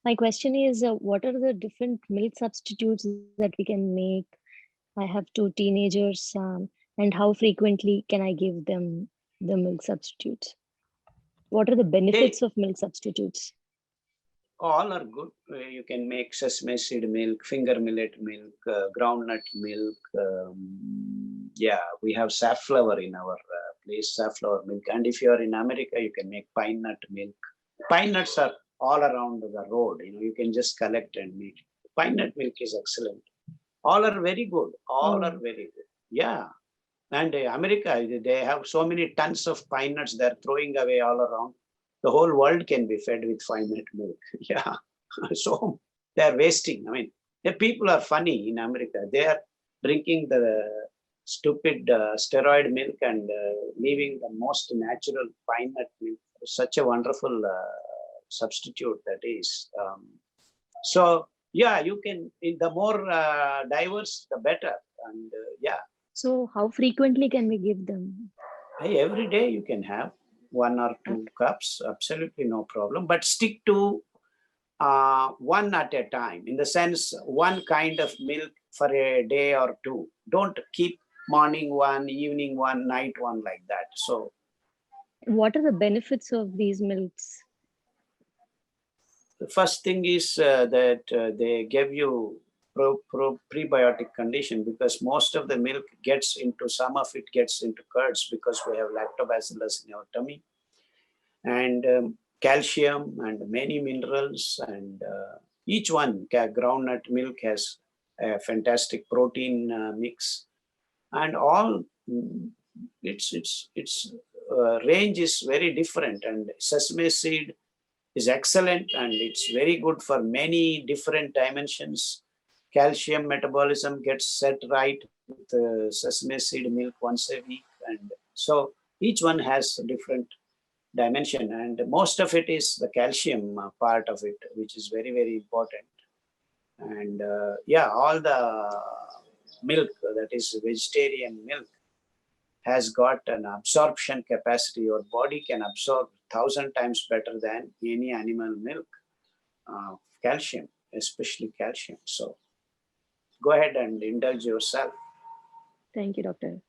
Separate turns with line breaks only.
My question is, what are the different milk substitutes that we can make? I have two teenagers, and how frequently can I give them the milk substitutes? What are the benefits
Hey,
of milk substitutes?
all are good. You can make sesame seed milk, finger millet milk, groundnut milk. Yeah, we have safflower in our place, safflower milk. And if you are in America, you can make pine nut milk. Pine nuts are all around the road. You can just collect and make. Pine nut milk is excellent. All are very good. All are
Oh,
very good. Yeah. And America, they have so many tons of pine nuts they're throwing away all around. The whole world can be fed with pine nut milk. Yeah. So they're wasting. I mean, the people are funny in America. They are drinking the stupid steroid milk and leaving the most natural pine nut milk. Such a wonderful substitute that is. So yeah, you can. The more diverse, the better. And yeah,
so how frequently can we give them?
hey, every day you can have 1 or 2 cups, absolutely no problem. But stick to one at a time, in the sense, one kind of milk for a day or two. Don't keep morning one, evening one, night one like that. So
What are the benefits of these milks?
the first thing is that they give you prebiotic condition, because most of the milk gets into, some of it gets into curds because we have lactobacillus in our tummy, and calcium and many minerals, and each one, groundnut milk has a fantastic protein mix, and all, its range is very different, and sesame seed is excellent, and it's very good for many different dimensions. Calcium metabolism gets set right with sesame seed milk once a week, and so each one has a different dimension, and most of it is the calcium part of it, which is very, very important. And yeah, all the milk, that is vegetarian milk, has got an absorption capacity. Your body can absorb 1,000 times better than any animal milk, calcium, especially calcium. So go ahead and indulge yourself.
Thank you, doctor.